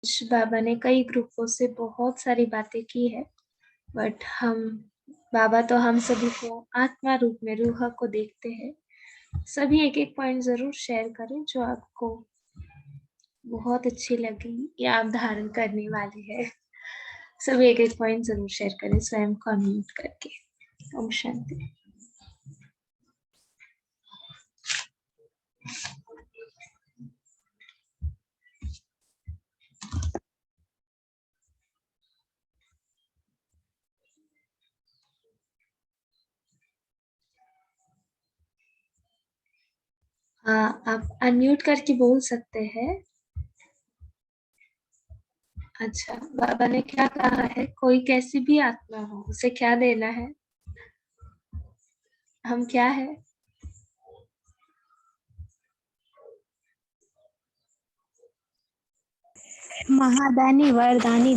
बाबा ने कई ग्रुपों से बहुत सारी बातें की है, बट बाबा तो हम सभी को आत्मा रूप में रूह को देखते हैं। सभी एक एक पॉइंट जरूर शेयर करें जो आपको बहुत अच्छी लगी या आप धारण करने वाले हैं। सभी एक एक पॉइंट जरूर शेयर करें स्वयं को अनम्यूट करके। ओम शांति। हाँ, आप अनम्यूट करके बोल सकते हैं। अच्छा, बाबा ने क्या कहा है, कोई कैसी भी आत्मा हो उसे क्या देना है, हम क्या है? महादानी वरदानी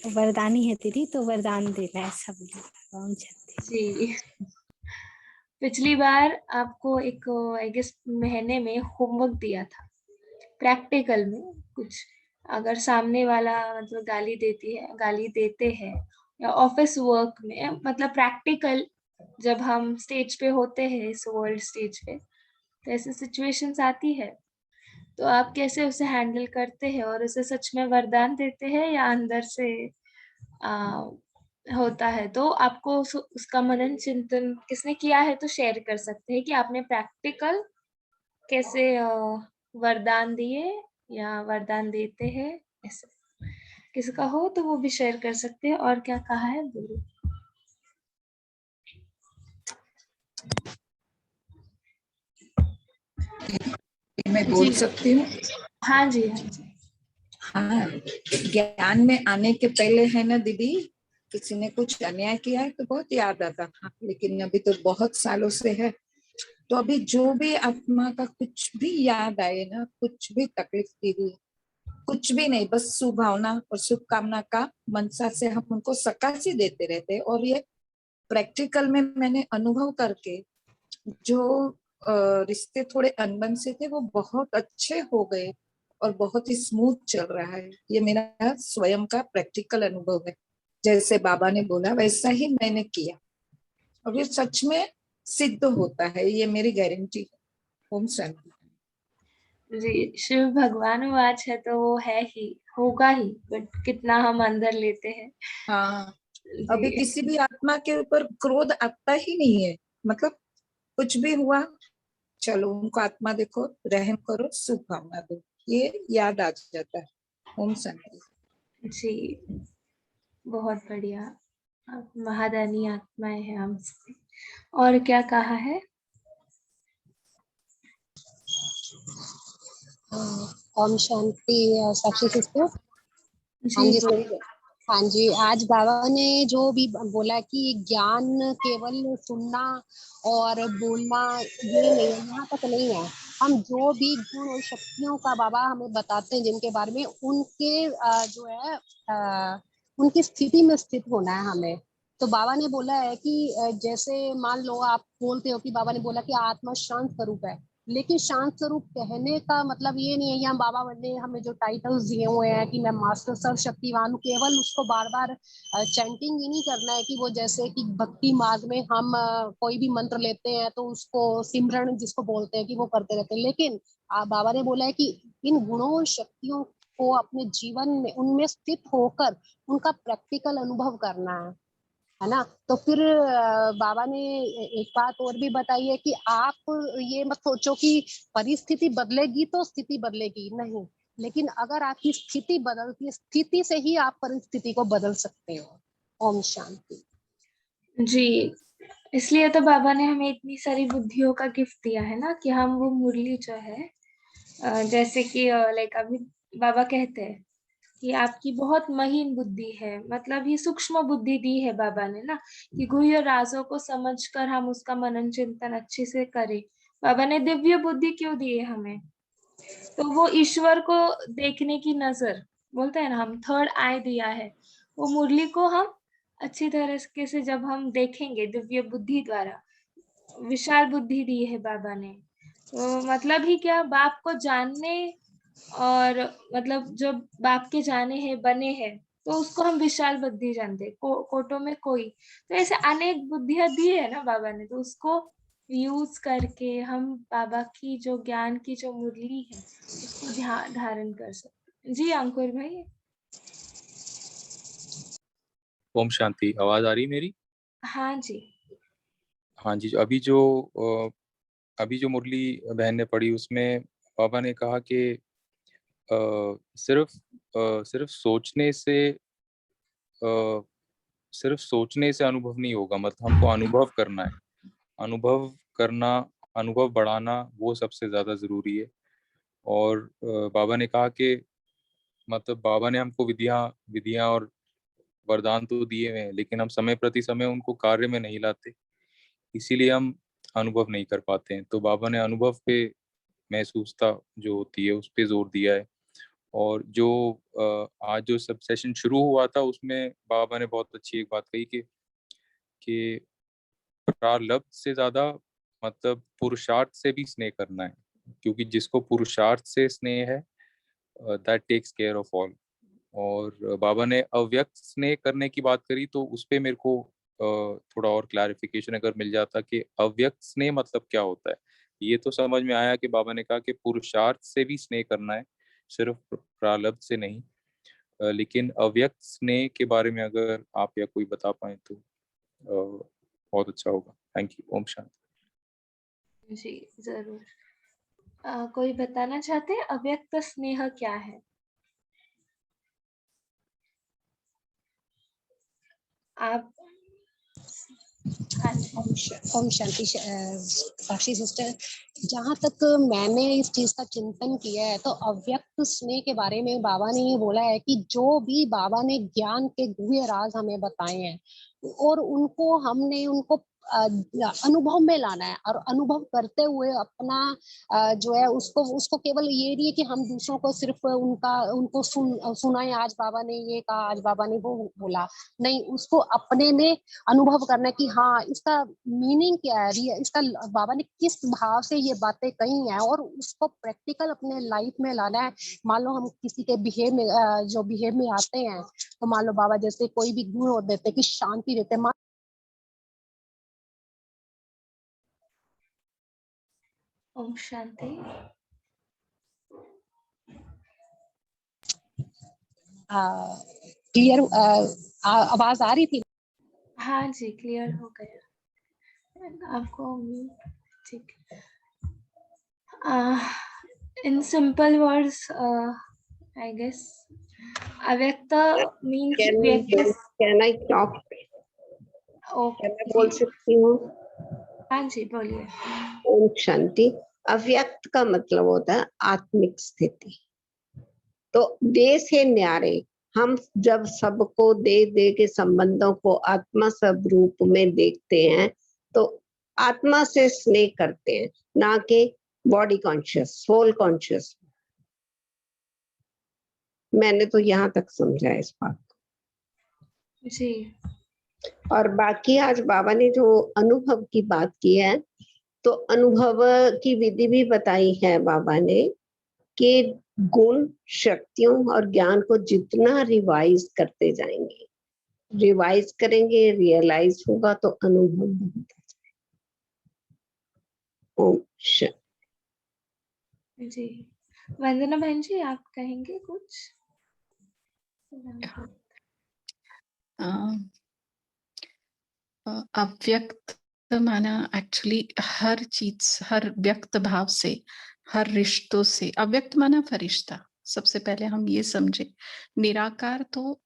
वरदानी है तेरी, तो वरदान देना है सब लोग। जी, पिछली बार आपको एक आई गेस महीने में होमवर्क दिया था प्रैक्टिकल में कुछ। अगर सामने वाला मतलब गाली देते हैं या ऑफिस वर्क में, मतलब प्रैक्टिकल जब हम स्टेज पे होते हैं इस वर्ल्ड स्टेज पे, तो ऐसी सिचुएशंस आती है, तो आप कैसे उसे हैंडल करते हैं और उसे सच में वरदान देते हैं या अंदर से आ, होता है? तो आपको उसका मनन चिंतन किसने किया है तो शेयर कर सकते हैं कि आपने प्रैक्टिकल कैसे वरदान दिए या वरदान देते हैं, ऐसे किसका हो तो वो भी शेयर कर सकते हैं। और क्या कहा है बोलो। मैं बोल सकती हूँ? हाँ जी, हाँ जी। हाँ, ज्ञान में आने के पहले है ना दीदी, किसी ने कुछ अन्याय किया है तो बहुत याद आता था, लेकिन अभी तो बहुत सालों से है, तो अभी जो भी आत्मा का कुछ भी याद आए ना, कुछ भी तकलीफ दी हुई, कुछ भी नहीं, बस सुभावना और शुभकामना का मनसा से हम उनको सकाशी देते रहते। और ये प्रैक्टिकल में मैंने अनुभव करके जो रिश्ते थोड़े अनबन से थे वो बहुत अच्छे हो गए और बहुत ही स्मूथ चल रहा है। ये मेरा स्वयं का प्रैक्टिकल अनुभव है। जैसे बाबा ने बोला वैसा ही मैंने किया और ये सच में सिद्ध होता है, ये मेरी गारंटी है। ओम शांति। जी, शिव भगवान वाच है तो वो है ही, होगा ही, बट कितना हम अंदर लेते हैं। हाँ, अभी जी, किसी भी आत्मा के ऊपर क्रोध आता ही नहीं है, मतलब कुछ भी हुआ चलो उनको आत्मा देखो, रहम करो, शुभ भावना दो, ये याद आ जाता है। ओम शांति। जी, बहुत बढ़िया। आप महादानी आत्माएं हैं हम सभी। और क्या कहा है? ओम शांति। साक्षी सिस्टर। हाँ जी जी बोलिए। सर। हाँ जी, आज बाबा ने जो भी बोला कि ज्ञान केवल सुनना और बोलना ये नहीं है, यहाँ तक नहीं है। हम जो भी गुण और शक्तियों का बाबा हमें बताते हैं जिनके बारे में, उनके जो है उनकी स्थिति में स्थित होना है हमें। तो बाबा ने बोला है कि जैसे मान लो आप बोलते हो कि बाबा ने बोला कि आत्मा शांत स्वरूप है, लेकिन शांत स्वरूप कहने का मतलब ये नहीं है यहाँ बाबा ने हमें जो टाइटल्स दिए हुए हैं कि मैं मास्टर सर्वशक्तिवान हूँ, केवल उसको बार बार चैंटिंग ही नहीं करना है कि वो जैसे कि भक्ति मार्ग में हम कोई भी मंत्र लेते हैं तो उसको सिमरन जिसको बोलते हैं कि वो करते रहते हैं। लेकिन बाबा ने बोला है कि इन गुणों और शक्तियों को अपने जीवन में उनमें स्थित होकर उनका प्रैक्टिकल अनुभव करना है ना। तो फिर बाबा ने एक बात और भी बताई है कि आप ये मत सोचो कि परिस्थिति बदलेगी तो स्थिति बदलेगी, नहीं, लेकिन अगर आपकी स्थिति बदलती है, स्थिति से ही आप परिस्थिति को बदल सकते हो। ओम शांति। जी, इसलिए तो बाबा ने हमें इतनी सारी बुद्धियों का गिफ्ट दिया है ना, कि हम वो मुरली जो है जैसे कि लाइक अभी बाबा कहते हैं कि आपकी बहुत महीन बुद्धि है, मतलब ये सूक्ष्म बुद्धि दी है बाबा ने ना, कि गुह्य राजों को समझकर हम उसका मनन चिंतन अच्छे से करें। बाबा ने दिव्य बुद्धि क्यों दी है हमें? तो वो ईश्वर को देखने की नजर, बोलते हैं ना, हम थर्ड आई दिया है। वो मुरली को हम अच्छी तरीके से जब हम देखेंगे दिव्य बुद्धि द्वारा, विशाल बुद्धि दी है बाबा ने, तो मतलब ही क्या, बाप को जानने और मतलब जो बाप के जाने हैं बने हैं, तो उसको हम विशाल बुद्धि जानते हैं, कोटों में कोई। तो ऐसे अनेक बुद्धियां दी है ना बाबा ने, तो उसको यूज करके हम बाबा की जो ज्ञान की जो मुरली है उसको धारण कर सकते। जी अंकुर भाई। ओम शांति। आवाज आ रही मेरी? हाँ जी। हाँ जी। अभी जो मुरली बहन ने पढ़ी उसमें बाबा ने कहा कि सिर्फ सिर्फ सोचने से सिर्फ सोचने से अनुभव नहीं होगा, मतलब हमको अनुभव करना है। अनुभव करना, अनुभव बढ़ाना वो सबसे ज्यादा जरूरी है। और बाबा ने कहा कि मतलब बाबा ने हमको विधियां और वरदान तो दिए हुए हैं, लेकिन हम समय प्रति समय उनको कार्य में नहीं लाते, इसीलिए हम अनुभव नहीं कर पाते हैं। तो बाबा ने अनुभव पे, महसूसता जो होती है उस पे जोर दिया है। और जो आज जो सब सेशन शुरू हुआ था उसमें बाबा ने बहुत अच्छी एक बात कही कि प्रारब्ध से ज्यादा मतलब पुरुषार्थ से भी स्नेह करना है, क्योंकि जिसको पुरुषार्थ से स्नेह है that takes care of all. और बाबा ने अव्यक्त स्नेह करने की बात करी, तो उस पे मेरे को थोड़ा और क्लैरिफिकेशन अगर मिल जाता कि अव्यक्त स्नेह मतलब क्या होता है। ये तो समझ में आया कि बाबा ने कहा कि पुरुषार्थ से भी स्नेह करना है, सिर्फ प्रारब्ध से नहीं। लेकिन अव्यक्त स्नेह के बारे में अगर आप या कोई बता पाए तो बहुत अच्छा होगा। Thank you. ओम शांति। जी जरूर। कोई बताना चाहते हैं अव्यक्त स्नेह क्या है? आप? हाँ जी। ओम शांति साक्षी सिस्टर, जहाँ तक मैंने इस चीज का चिंतन किया है तो अव्यक्त स्नेह के बारे में बाबा ने ये बोला है कि जो भी बाबा ने ज्ञान के गुह्य राज हमें बताए हैं और उनको हमने उनको अनुभव में लाना है और अनुभव करते हुए अपना जो है उसको उसको केवल ये नहीं है कि हम दूसरों को सिर्फ उनको सुनाए, आज बाबा ने ये कहा, आज बाबा ने वो बोला, नहीं, उसको अपने में अनुभव करना है कि हाँ इसका मीनिंग क्या है, इसका बाबा ने किस भाव से ये बातें कही हैं और उसको प्रैक्टिकल अपने लाइफ में लाना है। मान लो हम किसी के बिहेव में जो बिहेव में आते हैं, तो मान लो बाबा जैसे कोई भी गुण हो देते कि शांति देते हैं, ओम शांति। क्लियर आवाज आ रही थी? हाँ जी क्लियर हो गया आपको। ठीक। In simple words I guess अव्यक्त मीन्स व्यक्त। Can I talk? ओके मैं बोल सकती हूँ? हाँ जी बोलिए। ओम शांति। अव्यक्त का मतलब होता है आत्मिक स्थिति। तो दे से न्यारे हम जब सबको दे दे के संबंधों को आत्मा सब रूप में देखते हैं तो आत्मा से स्नेह करते हैं, ना कि बॉडी कॉन्शियस, सोल कॉन्शियस। मैंने तो यहाँ तक समझा इस बात को जी। और बाकी आज बाबा ने जो अनुभव की बात की है, तो अनुभव की विधि भी बताई है बाबा ने कि गुण, शक्तियों और ज्ञान को जितना रिवाइज करते जाएंगे, रिवाइज करेंगे, रियलाइज होगा तो अनुभव बनता जाएगा। ओम शांति। जी वंदना बहन जी आप कहेंगे कुछ? अव्यक्त माना एक्चुअली हर चीज, हर व्यक्त भाव से, हर रिश्तों से। अव्यक्त माना फरिश्ता, सबसे पहले हम ये समझे। निराकार तो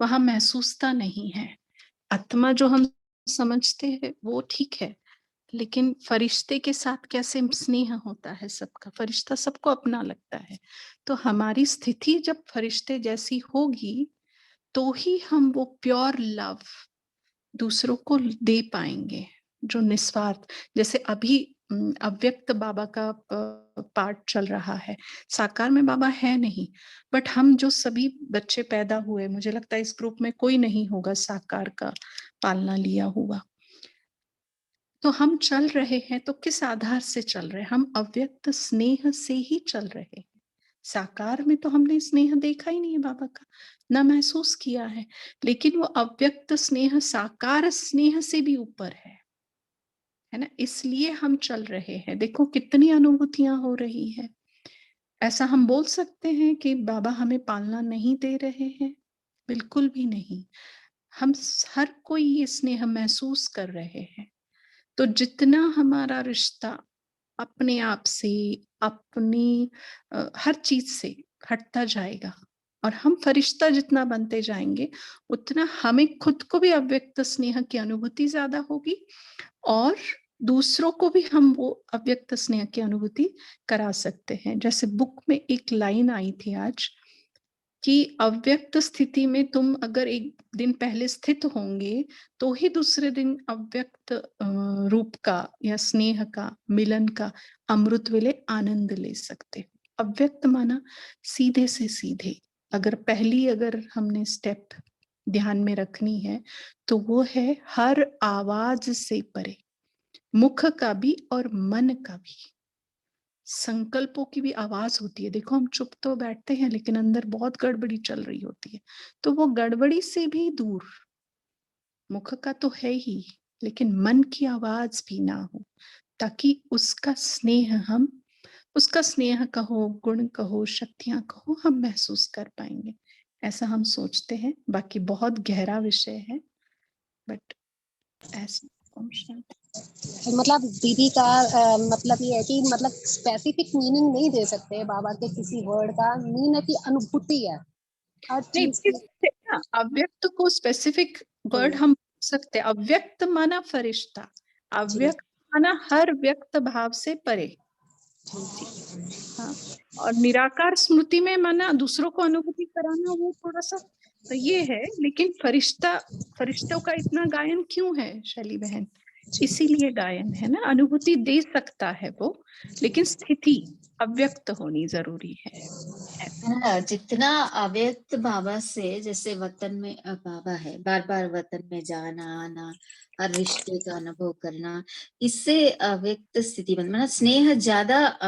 वहां महसूसता नहीं है। आत्मा जो हम समझते हैं वो ठीक है, लेकिन फरिश्ते के साथ कैसे स्नेह होता है सबका, फरिश्ता सबको अपना लगता है। तो हमारी स्थिति जब फरिश्ते जैसी होगी तो ही हम वो प्योर लव दूसरों को दे पाएंगे, जो निस्वार्थ। जैसे अभी अव्यक्त बाबा का पार्ट चल रहा है, साकार में बाबा है नहीं, बट हम जो सभी बच्चे पैदा हुए, मुझे लगता है इस ग्रुप में कोई नहीं होगा साकार का पालना लिया हुआ। तो हम चल रहे हैं तो किस आधार से चल रहे हैं? हम अव्यक्त स्नेह से ही चल रहे हैं। साकार में तो हमने स्नेह देखा ही नहीं है बाबा का, ना महसूस किया है, लेकिन वो अव्यक्त स्नेह साकार स्नेह से भी ऊपर है ना। इसलिए हम चल रहे हैं। देखो कितनी अनुभूतियां हो रही है। ऐसा हम बोल सकते हैं कि बाबा हमें पालना नहीं दे रहे हैं? बिल्कुल भी नहीं। हम हर कोई ये स्नेह महसूस कर रहे हैं। तो जितना हमारा रिश्ता अपने आप से, अपनी हर चीज से हटता जाएगा और हम फरिश्ता जितना बनते जाएंगे, उतना हमें खुद को भी अव्यक्त स्नेह की अनुभूति ज्यादा होगी और दूसरों को भी हम वो अव्यक्त स्नेह की अनुभूति करा सकते हैं। जैसे बुक में एक लाइन आई थी आज कि अव्यक्त स्थिति में तुम अगर एक दिन पहले स्थित होंगे तो ही दूसरे दिन अव्यक्त रूप का या स्नेह का, मिलन का अमृत वेले आनंद ले सकते हो। अव्यक्त माना सीधे से सीधे। अगर हमने स्टेप ध्यान में रखनी है तो वो है हर आवाज से परे, मुख का भी और मन का भी। संकल्पों की भी आवाज होती है। देखो हम चुप तो बैठते हैं लेकिन अंदर बहुत गड़बड़ी चल रही होती है, तो वो गड़बड़ी से भी दूर, मुख का तो है ही लेकिन मन की आवाज भी ना हो, ताकि उसका स्नेह कहो, गुण कहो, शक्तियां कहो, हम महसूस कर पाएंगे। ऐसा हम सोचते हैं। बाकी बहुत गहरा विषय है, बट ऐसा मतलब दीदी का मतलब ये है कि मतलब स्पेसिफिक मीनिंग नहीं दे सकते बाबा के किसी वर्ड का। मीन है कि अनुभूति है हर नहीं, चीज की। अव्यक्त को स्पेसिफिक वर्ड हम बोल सकते हैं। अव्यक्त माना फरिश्ता, अव्यक्त माना हर व्यक्त भाव से परे। हाँ, और निराकार स्मृति में माना दूसरों को अनुभूति कराना, वो थोड़ा सा तो ये है। लेकिन फरिश्तों का इतना गायन क्यों है शैली बहन? इसीलिए गायन है ना, अनुभूति दे सकता है वो, लेकिन स्थिति अव्यक्त होनी जरूरी है। हाँ, जितना अव्यक्त बाबा से, जैसे वतन में बाबा है, बार बार वतन में जाना आना, हर रिश्ते का अनुभव करना, इससे अव्यक्त स्थिति बन, मतलब स्नेह ज्यादा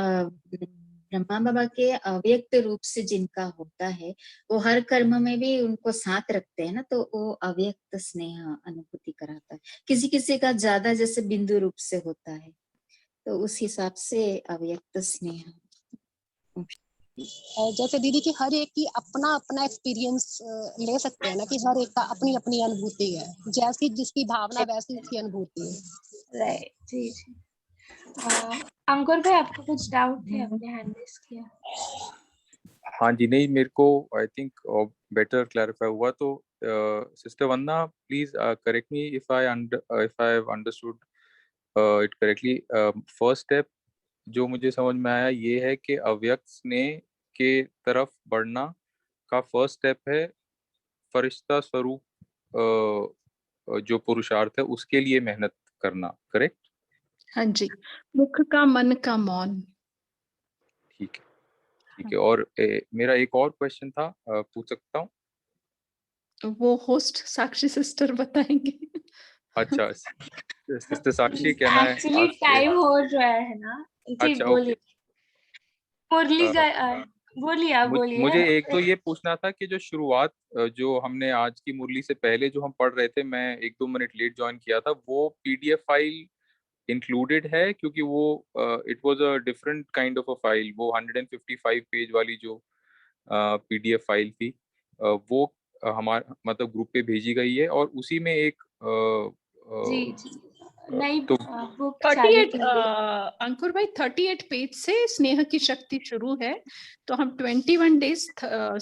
ब्रह्मा बाबा के अव्यक्त रूप से जिनका होता है, वो हर कर्म में भी उनको साथ रखते हैं ना, तो वो अव्यक्त स्नेह अनुभूति कराता है। किसी किसी का ज्यादा जैसे बिंदु रूप से होता है, तो उस हिसाब से अव्यक्त स्नेह। जैसे दीदी की हर एक की अपना अपना एक्सपीरियंस ले सकते हैं ना, कि हर एक का अपनी अपनी अनुभूति है, जैसी जिसकी भावना वैसी उसकी अनुभूति है। राइट, जी जी। अंकुर भाई, आपको कुछ डाउट है? आपने हैंड रेस किया। हाँ जी, नहीं मेरे को आई थिंक बेटर क्लैरिफाई हुआ। तो sister Vandana, please correct me if I have understood it correctly. First step जो मुझे समझ में आया ये है कि अव्यक्त स्नेह के तरफ बढ़ना का फर्स्ट स्टेप है फरिश्ता स्वरूप जो पुरुषार्थ है उसके लिए मेहनत करना, करेक्ट? हाँ जी, मुख का मन का मौन। ठीक है, ठीक है। और मेरा एक और क्वेश्चन था, पूछ सकता हूँ? वो होस्ट साक्षी सिस्टर बताएंगे। अच्छा, sister Sakshi, can I actually ask? Time हो रहा है ना जी, अच्छा, बोलिए। मुरली का बोलिए, आप मुझे बोलिए। एक तो ये पूछना था कि जो शुरुआत जो हमने आज की मुरली से पहले जो हम पढ़ रहे थे, मैं 1-2 मिनट लेट ज्वाइन किया था, वो पीडीएफ फाइल इंक्लूडेड है? क्योंकि वो it was a different kind of a file, वो 155 पेज वाली जो पीडीएफ फाइल थी, वो हमारे मतलब ग्रुप पे भेजी गई है और उसी में एक जी जी, नई तो बुक चालू 38 की गई। अंकुर भाई 38 पेज से स्नेह की शक्ति शुरू है, तो हम 21 डेज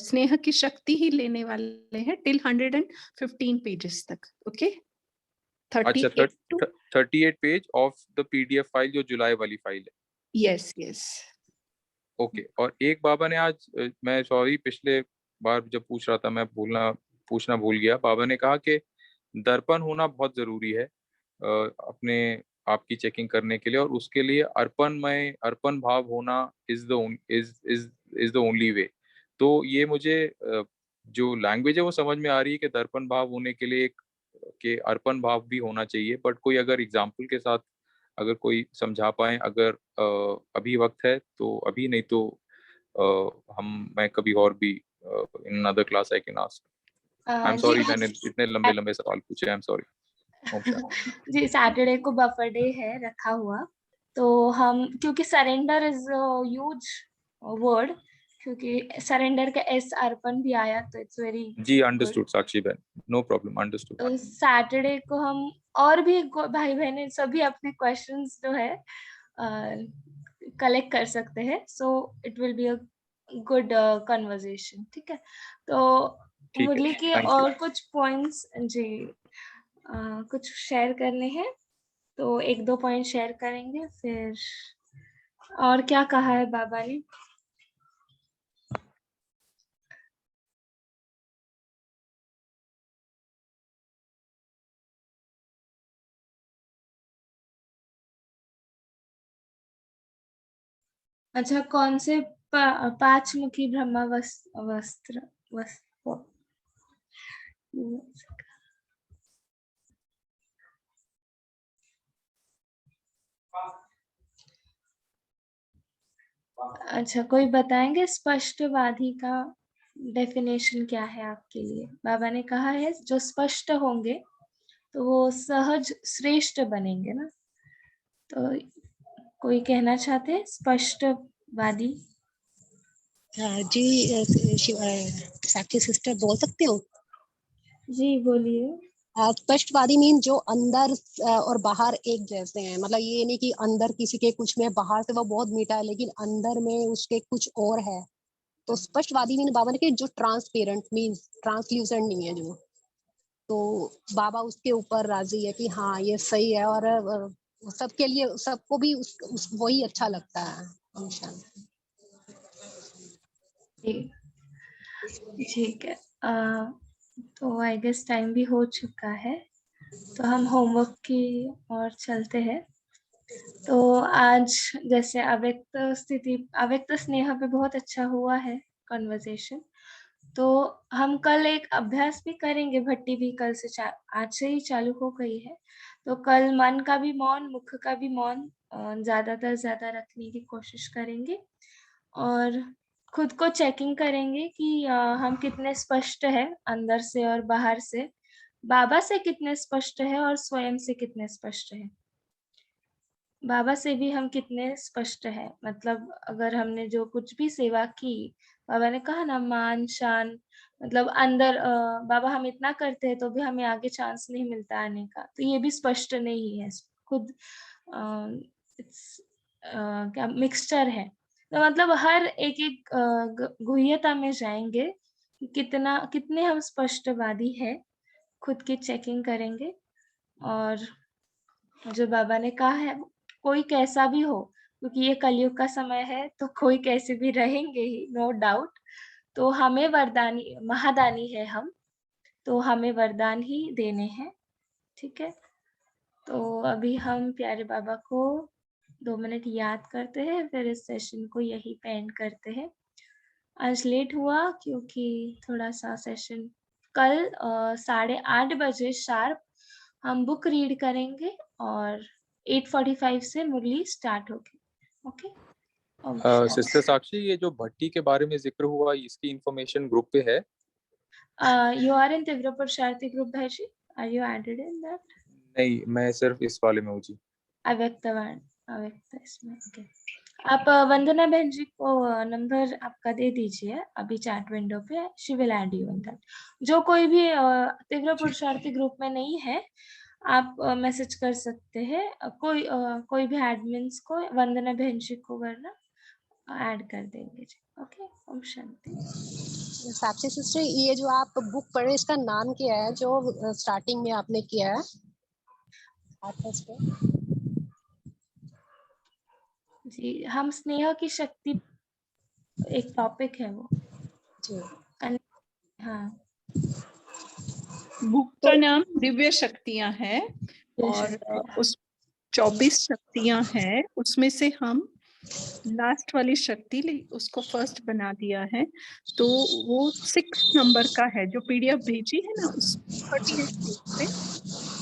स्नेह की शक्ति ही लेने वाले हैं टिल 115 पेजेस तक। ओके, अच्छा, 38 page of the PDF file जो जुलाई वाली फाइल है। Yes yes. ओके। और एक बाबा ने आज मैं सॉरी पिछले बार जब पूछ रहा था मैं पूछना भूल गया। बाबा ने कहा कि दर्पण होना बहुत जरूरी है अपने आप की चेकिंग करने के लिए, और उसके लिए अर्पण भाव होना इज द ओनली वे। तो ये मुझे जो लैंग्वेज है वो समझ में आ रही है कि दर्पण भाव होने के लिए एक के अर्पण भाव भी होना चाहिए, बट कोई अगर एग्जाम्पल के साथ अगर कोई समझा पाए, अगर अभी वक्त है तो अभी, नहीं तो मैं कभी और भी in other class I can ask. I am sorry मैंने इतने लंबे सवाल पूछे, आई एम सॉरी। जी, सैटरडे को बफर डे है रखा हुआ, तो हम क्योंकि सरेंडर इज ह्यूज वर्ड, क्योंकि सरेंडर का एस अर्पण भी आया, तो इट्स वेरी जी अंडरस्टूड साक्षी बहन, नो प्रॉब्लम, अंडरस्टूड। तो सैटरडे को हम और भी भाई बहनें सभी अपने क्वेश्चंस जो है कलेक्ट कर सकते हैं, so it will be a good conversation. ठीक है, तो मुरली के और कुछ पॉइंट्स जी कुछ शेयर करने हैं, तो 1-2 पॉइंट शेयर करेंगे, फिर और क्या कहा है बाबा ने। अच्छा, कौन से 5 मुखी ब्रह्मा वस्त्र अच्छा, कोई बताएंगे स्पष्टवादी का डेफिनेशन क्या है आपके लिए? बाबा ने कहा है जो स्पष्ट होंगे तो वो सहज श्रेष्ठ बनेंगे ना, तो कोई कहना चाहते हैं स्पष्टवादी? जी साक्षी सिस्टर बोल सकते हो? जी बोलिए। स्पष्टवादी मीन जो अंदर और बाहर एक जैसे हैं, मतलब ये नहीं कि अंदर किसी के कुछ में, बाहर से वो बहुत मीठा है लेकिन अंदर में उसके कुछ और है। तो स्पष्टवादी मीन बाबा ने कि जो ट्रांसपेरेंट मीन ट्रांसल्यूसेंट नहीं है जो, तो बाबा उसके ऊपर राजी है कि हाँ ये सही है, और सबके लिए सबको भी वही अच्छा लगता है। ठीक है, तो आई गेस टाइम भी हो चुका है, तो हम होमवर्क की ओर चलते हैं। तो आज जैसे अव्यक्त स्थिति, अव्यक्त स्नेह पे बहुत अच्छा हुआ है कन्वर्सेशन, तो हम कल एक अभ्यास भी करेंगे। भट्टी भी कल से आज से ही चालू हो गई है, तो कल मन का भी मौन, मुख का भी मौन ज्यादातर ज्यादा रखने की कोशिश करेंगे, और खुद को चेकिंग करेंगे कि हम कितने स्पष्ट है अंदर से और बाहर से, बाबा से कितने स्पष्ट है और स्वयं से कितने स्पष्ट है। बाबा से भी हम कितने स्पष्ट है, मतलब अगर हमने जो कुछ भी सेवा की, बाबा ने कहा ना मान शान, मतलब अंदर बाबा हम इतना करते हैं तो भी हमें आगे चांस नहीं मिलता आने का, तो ये भी स्पष्ट नहीं है खुद, इट्स क्या मिक्सचर है। तो मतलब हर एक एक गुह्यता में जाएंगे कि कितने हम स्पष्टवादी है, खुद की चेकिंग करेंगे, और जो बाबा ने कहा है कोई कैसा भी हो, क्योंकि ये कलयुग का समय है तो कोई कैसे भी रहेंगे ही, नो डाउट, तो हमें वरदानी महादानी है हम, तो हमें वरदान ही देने हैं। ठीक है, तो अभी हम प्यारे बाबा को 2 मिनट याद करते हैं, फिर इस सेशन को यही पे एंड करते हैं। आज लेट हुआ क्योंकि थोड़ा सा सेशन कल 8:30 बजे शार्प हम बुक रीड करेंगे, और 8:45 से मुरली स्टार्ट होगी। ओके सिस्टर साक्षी, ये जो भट्टी के बारे में जिक्र हुआ, इसकी इंफॉर्मेशन ग्रुप पे है? यू आर इन तीव्र पुरुषार्थी ग्रुप भाई जी, are you added in that? नहीं, मैं सिर्फ इस वाले में हूँ जी। अव्यक्त इसमें ओके। आप वंदना बहन जी को नंबर आपका दे दीजिए अभी चैट विंडो पे, she will add you in that. जो कोई भी तीव्र पुरुषार्थी ग्रुप में नहीं है, आप मैसेज कर सकते हैं, कोई भी एडमिन्स को वंदना बहन जी को करना, ऐड कर देंगे जी। ओके, ओम शांति। साक्षी सिस्टर, ये जो आप बुक पढ़े इसका नाम क्या है जो स्टार्टिंग में आपने किया है? जी, हम स्नेह की शक्ति, एक टॉपिक है वो जी। हाँ, बुक का नाम दिव्य शक्तियां है, और उस 24 शक्तियां हैं, उसमें से हम लास्ट वाली शक्ति उसको फर्स्ट बना दिया है, तो वो 6 नंबर का है। जो पीडीएफ भेजी है ना, उस 38 पेज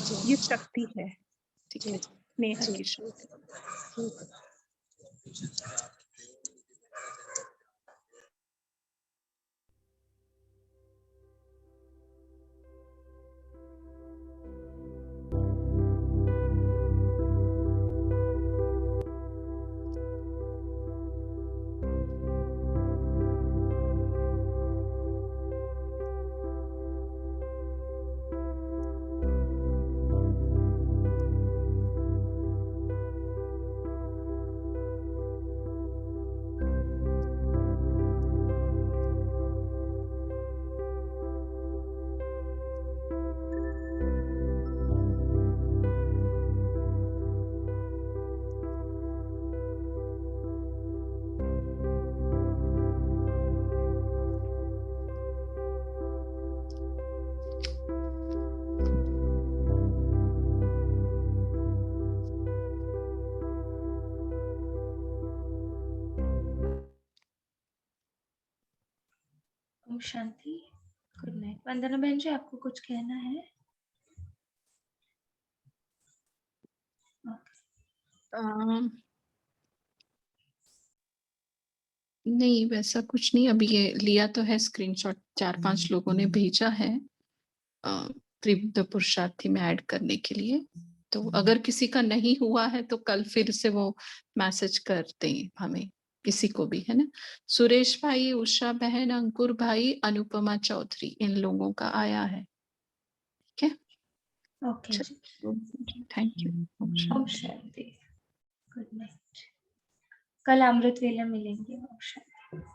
पे ये शक्ति है। ठीक है, स्नेह की शक्ति। शांति। Good night. वंदना बहन जी, आपको कुछ कहना है? नहीं, वैसा कुछ नहीं। अभी ये लिया तो है स्क्रीनशॉट, 4-5 लोगों ने भेजा है त्रिविध पुरुषार्थी में ऐड करने के लिए। तो अगर किसी का नहीं हुआ है तो कल फिर से वो मैसेज कर दें हमें, किसी को भी, है ना। सुरेश भाई, उषा बहन, अंकुर भाई, अनुपमा चौधरी, इन लोगों का आया है। ठीक है, ओके जी, थैंक यू। ओम शांति। Good night. कल अमृत वेला मिलेंगे। ओम शांति।